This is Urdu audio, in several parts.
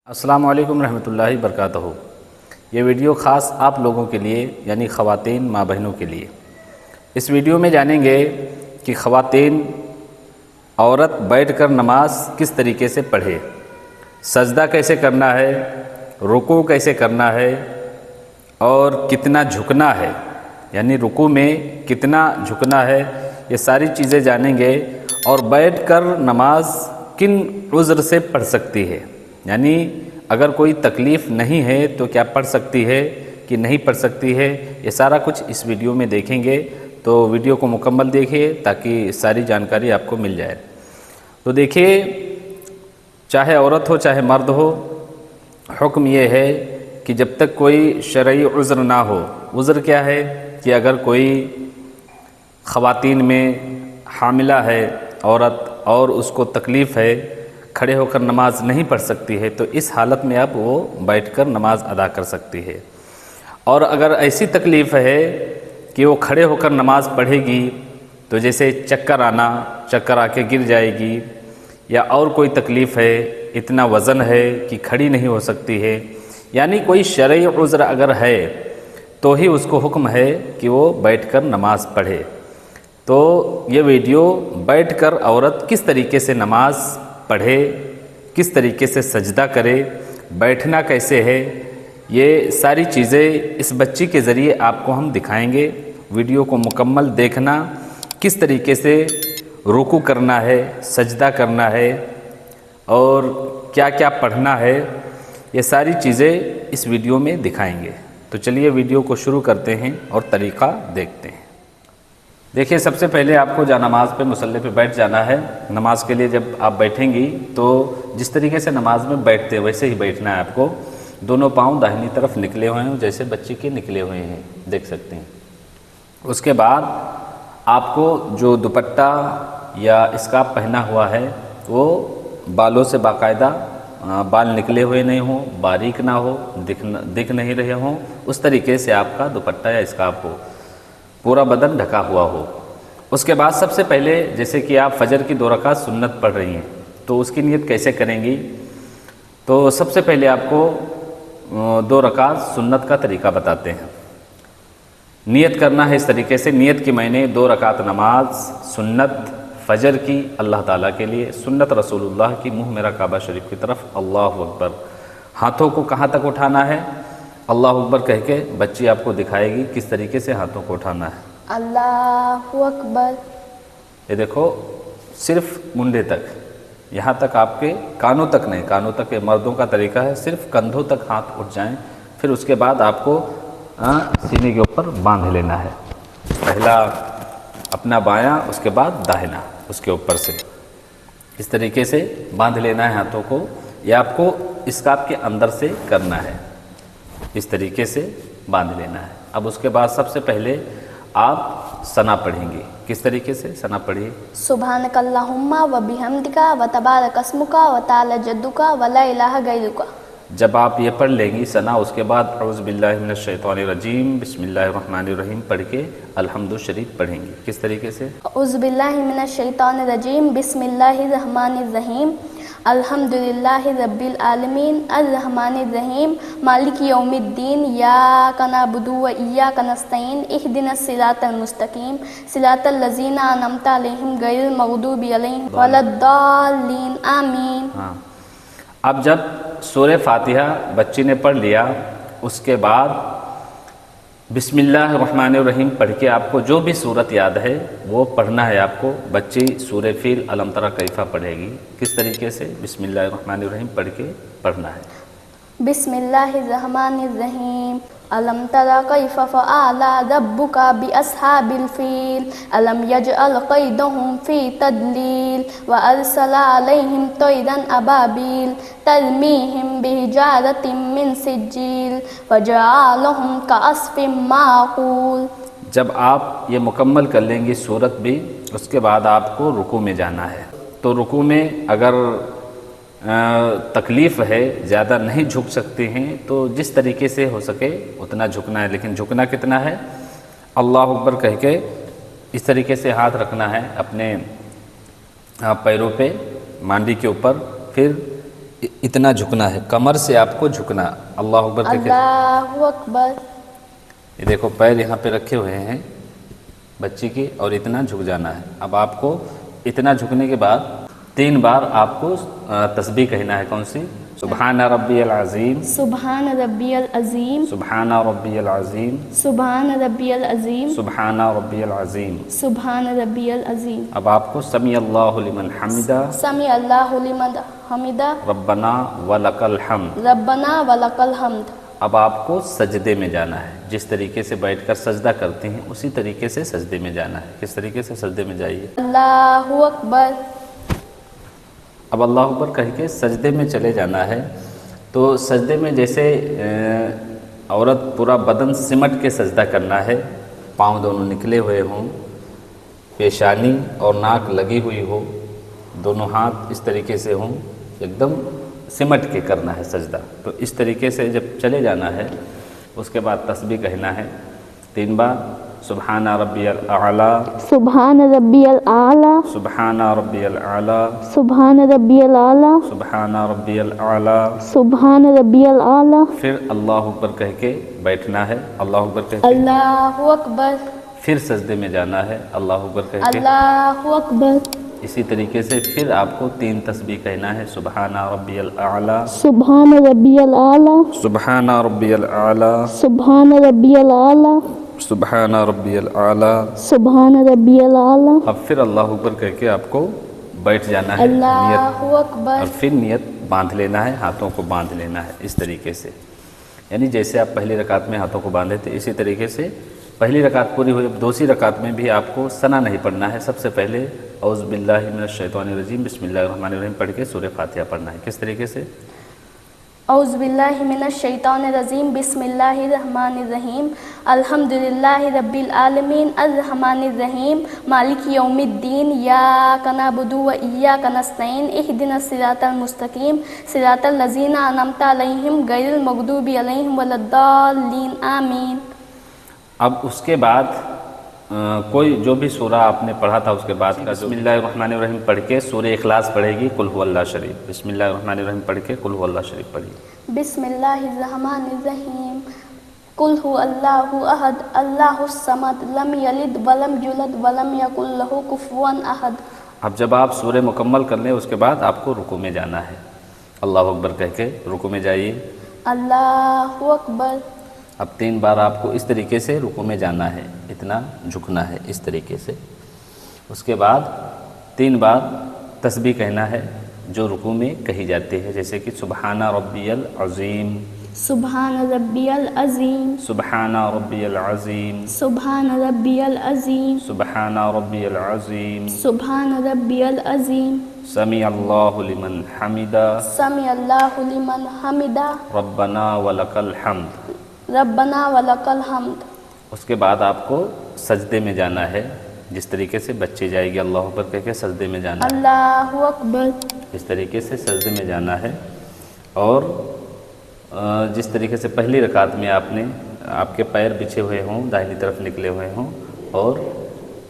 السلام علیکم رحمۃ اللہ وبرکاتہ۔ یہ ویڈیو خاص آپ لوگوں کے لیے یعنی خواتین ماں بہنوں کے لیے۔ اس ویڈیو میں جانیں گے کہ خواتین عورت بیٹھ کر نماز کس طریقے سے پڑھے، سجدہ کیسے کرنا ہے، رکوع کیسے کرنا ہے اور کتنا جھکنا ہے، یعنی رکوع میں کتنا جھکنا ہے، یہ ساری چیزیں جانیں گے۔ اور بیٹھ کر نماز کن عذر سے پڑھ سکتی ہے، یعنی اگر کوئی تکلیف نہیں ہے تو کیا پڑھ سکتی ہے کہ نہیں پڑھ سکتی ہے، یہ سارا کچھ اس ویڈیو میں دیکھیں گے۔ تو ویڈیو کو مکمل دیکھیے تاکہ ساری جانکاری آپ کو مل جائے۔ تو دیکھیے، چاہے عورت ہو چاہے مرد ہو، حکم یہ ہے کہ جب تک کوئی شرعی عذر نہ ہو، عذر کیا ہے کہ اگر کوئی خواتین میں حاملہ ہے عورت اور اس کو تکلیف ہے، کھڑے ہو کر نماز نہیں پڑھ سکتی ہے، تو اس حالت میں اب وہ بیٹھ کر نماز ادا کر سکتی ہے۔ اور اگر ایسی تکلیف ہے کہ وہ کھڑے ہو کر نماز پڑھے گی تو جیسے چکر آنا، چکر آ کے گر جائے گی، یا اور کوئی تکلیف ہے، اتنا وزن ہے کہ کھڑی نہیں ہو سکتی ہے، یعنی کوئی شرعی عذر اگر ہے تو ہی اس کو حکم ہے کہ وہ بیٹھ کر نماز پڑھے۔ تو یہ ویڈیو بیٹھ کر عورت کس طریقے سے نماز پڑھے، کس طریقے سے سجدہ کرے، بیٹھنا کیسے ہے، یہ ساری چیزیں اس بچی کے ذریعے آپ کو ہم دکھائیں گے۔ ویڈیو کو مکمل دیکھنا، کس طریقے سے رکوع کرنا ہے، سجدہ کرنا ہے اور کیا کیا پڑھنا ہے، یہ ساری چیزیں اس ویڈیو میں دکھائیں گے۔ تو چلیے ویڈیو کو شروع کرتے ہیں اور طریقہ دیکھتے ہیں۔ دیکھیے، سب سے پہلے آپ کو جا نماز پہ مصلی پہ بیٹھ جانا ہے۔ نماز کے لیے جب آپ بیٹھیں گی تو جس طریقے سے نماز میں بیٹھتے ویسے ہی بیٹھنا ہے آپ کو۔ دونوں پاؤں داہنی طرف نکلے ہوئے ہیں، جیسے بچے کے نکلے ہوئے ہیں، دیکھ سکتے ہیں۔ اس کے بعد آپ کو جو دوپٹہ یا اسکارف پہنا ہوا ہے وہ بالوں سے باقاعدہ بال نکلے ہوئے نہیں ہوں، باریک نہ ہو، دکھ نہیں رہے ہوں، اس طریقے سے آپ کا دوپٹہ یا اسکارف ہو، پورا بدن ڈھکا ہوا ہو۔ اس کے بعد سب سے پہلے جیسے کہ آپ فجر کی 2 رکعت سنت پڑھ رہی ہیں تو اس کی نیت کیسے کریں گی؟ تو سب سے پہلے آپ کو 2 رکعت سنت کا طریقہ بتاتے ہیں۔ نیت کرنا ہے اس طریقے سے، نیت کی میں نے 2 رکعت نماز سنت فجر کی اللہ تعالیٰ کے لیے، سنت رسول اللہ کی، منہ میرا کعبہ شریف کی طرف، اللہ اکبر۔ ہاتھوں کو کہاں تک اٹھانا ہے؟ اللہ اکبر کہہ کے بچی آپ کو دکھائے گی کس طریقے سے ہاتھوں کو اٹھانا ہے۔ اللہ اکبر۔ یہ دیکھو، صرف منڈے تک، یہاں تک، آپ کے کانوں تک نہیں، کانوں تک یہ مردوں کا طریقہ ہے، صرف کندھوں تک ہاتھ اٹھ جائیں۔ پھر اس کے بعد آپ کو سینے کے اوپر باندھ لینا ہے، پہلا اپنا بایاں، اس کے بعد داہنا، اس کے اوپر سے اس طریقے سے باندھ لینا ہے ہاتھوں کو۔ یہ آپ کو اسکارف کے اندر سے کرنا ہے، اس طریقے سے باندھ لینا ہے۔ اب اس کے بعد سب سے پہلے آپ ثنا پڑھیں گے۔ کس طریقے سے ثنا پڑھیے؟ سبحانک اللہم و بحمدک و تبارک اسمک و تعالی جدک و لا الہ غیرک۔ جب آپ یہ پڑھ لیں گی ثنا، اس کے بعد اعوذ باللہ من الشیطان الرجیم بسم اللہ الرحمن الرحیم پڑھ کے الحمد شریف پڑھیں گی۔ کس طریقے سے؟ اعوذ باللہ من الشیطان الرجیم بسم اللہ الرحمن الرحیم الحمدللہ رب العالمین الرحمن الرحیم مالک یوم الدین ایاک نعبد و ایاک نستعین اہدنا الصراط المستقیم صراط الذین انعمت علیہم غیر المغضوب علیہم ولا الضالین آمین۔ ہاں، اب جب سورہ فاتحہ بچی نے پڑھ لیا، اس کے بعد بسم اللہ الرحمن الرحیم پڑھ کے آپ کو جو بھی سورت یاد ہے وہ پڑھنا ہے۔ آپ کو بچی سورہ فیل الم تری کیف پڑھے گی۔ کس طریقے سے؟ بسم اللہ الرحمن الرحیم پڑھ کے پڑھنا ہے۔ بسم اللہ الرحمن الرحیم الم تر کیف فعل ربک باصحاب الفیل الم یجعل کیدہم فی تضلیل وارسل علیہم طیرا ابابیل ترمیہم بحجارۃ من سجیل فجعلہم کعصف معقول۔ جب آپ یہ مکمل کر لیں گی سورت بھی، اس کے بعد آپ کو رکوع میں جانا ہے۔ تو رکوع میں اگر تکلیف ہے، زیادہ نہیں جھک سکتے ہیں، تو جس طریقے سے ہو سکے اتنا جھکنا ہے، لیکن جھکنا کتنا ہے؟ اللہ اکبر کہہ کے اس طریقے سے ہاتھ رکھنا ہے اپنے پیروں پہ، مانڈی کے اوپر، پھر اتنا جھکنا ہے، کمر سے آپ کو جھکنا، اللہ اکبر کہہ کے اللہ اکبر. یہ دیکھو پیر یہاں پہ رکھے ہوئے ہیں بچی کی، اور اتنا جھک جانا ہے. اب آپ کو اتنا جھکنے کے بعد 3 بار آپ کو تسبیح کہنا ہے. کون سی؟ سبحان ربی العظیم، سبحان ربی العظیم، سبحان ربی العظیم، سبحان ربی العظیم، سبحان ربی العظیم. سبحان ربی العظیم. اب آپ کو سمیع اللہ لمن حمدہ، سمیع اللہ لمن حمدہ، ربنا ولک الحمد. ربنا ولک الحمد. اب آپ کو سجدے میں جانا ہے. جس طریقے سے بیٹھ کر سجدہ کرتے ہیں اسی طریقے سے سجدے میں جانا ہے. کس طریقے سے سجدے میں جائیے؟ اللہ اکبر. اب اللہ اکبر کہہ کے سجدے میں چلے جانا ہے. تو سجدے میں جیسے عورت پورا بدن سمٹ کے سجدہ کرنا ہے، پاؤں دونوں نکلے ہوئے ہوں، پیشانی اور ناک لگی ہوئی ہو، دونوں ہاتھ اس طریقے سے ہوں، ایک دم سمٹ کے کرنا ہے سجدہ. تو اس طریقے سے جب چلے جانا ہے اس کے بعد تسبیح کہنا ہے 3 بار. سبحان ربی الاعلیٰ، سبحان ربی الاعلیٰ، سبحان ربی الاعلیٰ، سبحان ربی الاعلیٰ، سبحان ربی الاعلیٰ. سبحان ربی الاعلیٰ. پھر اللہ اکبر کہہ کے بیٹھنا ہے. اللہ اکبر کہہ کے اللہ اکبر. پھر سجدے میں جانا ہے. اللہ اکبر کہہ کے اللہ اکبر. اسی طریقے سے پھر آپ کو 3 تسبیح کہنا ہے. سبحان ربی الاعلیٰ، سبحان ربی الاعلیٰ، سبحان ربی الاعلیٰ، سبحان ربی الاعلیٰ، سبحان ربی الاعلیٰ. سبحان ربی الاعلیٰ. اب پھر اللہ اکبر کہہ کے آپ کو بیٹھ جانا ہے. نیت اللہ اکبر. اور پھر نیت باندھ لینا ہے، ہاتھوں کو باندھ لینا ہے اس طریقے سے. یعنی جیسے آپ پہلی رکعت میں ہاتھوں کو باندھے تھے اسی طریقے سے پہلی رکعت پوری ہوئی. اب دوسری رکعت میں بھی آپ کو ثنا نہیں پڑھنا ہے. سب سے پہلے اعوذ باللہ من الشیطان الرجیم بسم اللہ الرحمن الرحیم پڑھ کے سورہ فاتحہ پڑھنا ہے. کس طریقے سے؟ اعوذ باللہ من الشیطان الرجیم بسم اللہ الرحمن الرحیم الحمدللہ رب العالمین الرحمن الرحیم مالک یوم الدین ایاک نعبد و ایاک نستعین اہدنا الصراط المستقیم صراط الذین انعمت علیہم غیر المغضوب علیہم ولا الضالین آمین. اب اس کے بعد کوئی جو بھی سورہ آپ نے پڑھا تھا اس کے بعد کا بسم اللہ الرحمن الرحیم پڑھ کے سورہ اخلاص پڑھے گی، قل هو اللہ شریف. بسم اللہ الرحمن الرحیم پڑھ کے قل هو اللہ شریف پڑھی. بسم اللہ الرحمن الرحیم قل هو اللہ احد اللہ الصمد لم یلد ولم یولد ولم یکن لہ کفوا احد. اب جب آپ سورہ مکمل کر لیں اس کے بعد آپ کو رکوع میں جانا ہے. اللہ اکبر کہہ کے رکوع میں جائیے. اللہ اکبر. اب 3 بار آپ کو اس طریقے سے رکوع میں جانا ہے، اتنا جھکنا ہے اس طریقے سے. اس کے بعد 3 بار تسبیح کہنا ہے جو رکوع میں کہی جاتی ہے، جیسے کہ سبحان ربی العظیم، سبحان ربی العظیم، سبحان ربی العظیم، سبحان ربی العظیم، سبحان ربی العظیم، سبحان ربی العظیم. سمیع اللہ لمن حمدہ، سمیع اللہ لمن حمدہ، ربنا ولک الحمد. ربنا ولک الحمد. اس کے بعد آپ کو سجدے میں جانا ہے جس طریقے سے بچی جائے گی. اللہ اکبر کہہ کے سجدے میں جانا ہے. اللہ اکبر. اس طریقے سے سجدے میں جانا ہے. اور جس طریقے سے پہلی رکعت میں آپ کے پیر بچھے ہوئے ہوں، داہنی طرف نکلے ہوئے ہوں، اور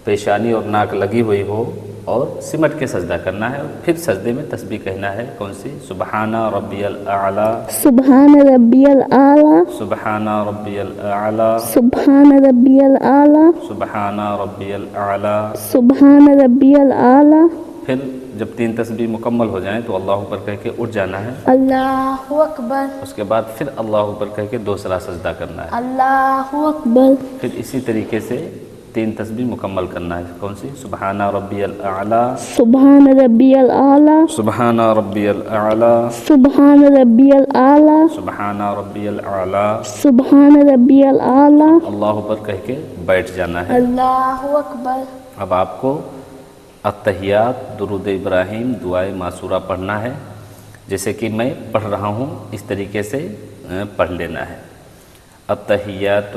پیشانی اور ناک لگی ہوئی ہو، اور سمٹ کے سجدہ کرنا ہے. اور پھر سجدے میں تسبیح کہنا ہے. کون سی؟ سبحان ربی الاعلیٰ، سبحان ربی الاعلیٰ، سبحان ربی الاعلیٰ، سبحان ربی الاعلیٰ، سبحان ربی الاعلیٰ. سبحان ربی الاعلیٰ. پھر جب 3 تسبیح مکمل ہو جائیں تو اللہ اکبر کہہ کے اٹھ جانا ہے. اللہ اکبر. اس کے بعد پھر اللہ اکبر کہہ کے دوسرا سجدہ کرنا ہے. اللہ اکبر. پھر اسی طریقے سے 3 تسبیح مکمل کرنا ہے. کون سی؟ سبحان ربی الاعلیٰ، سبحان ربی الاعلیٰ، سبحان ربی الاعلیٰ، سبحان ربی الاعلیٰ، سبحان ربی الاعلیٰ. سبحان ربی الاعلیٰ. اللہ اکبر کہہ کے بیٹھ جانا ہے. اللہ اکبر. اب آپ کو التحیات، درود ابراہیم، دعائے معصورہ پڑھنا ہے. جیسے کہ میں پڑھ رہا ہوں اس طریقے سے پڑھ لینا ہے. التحیات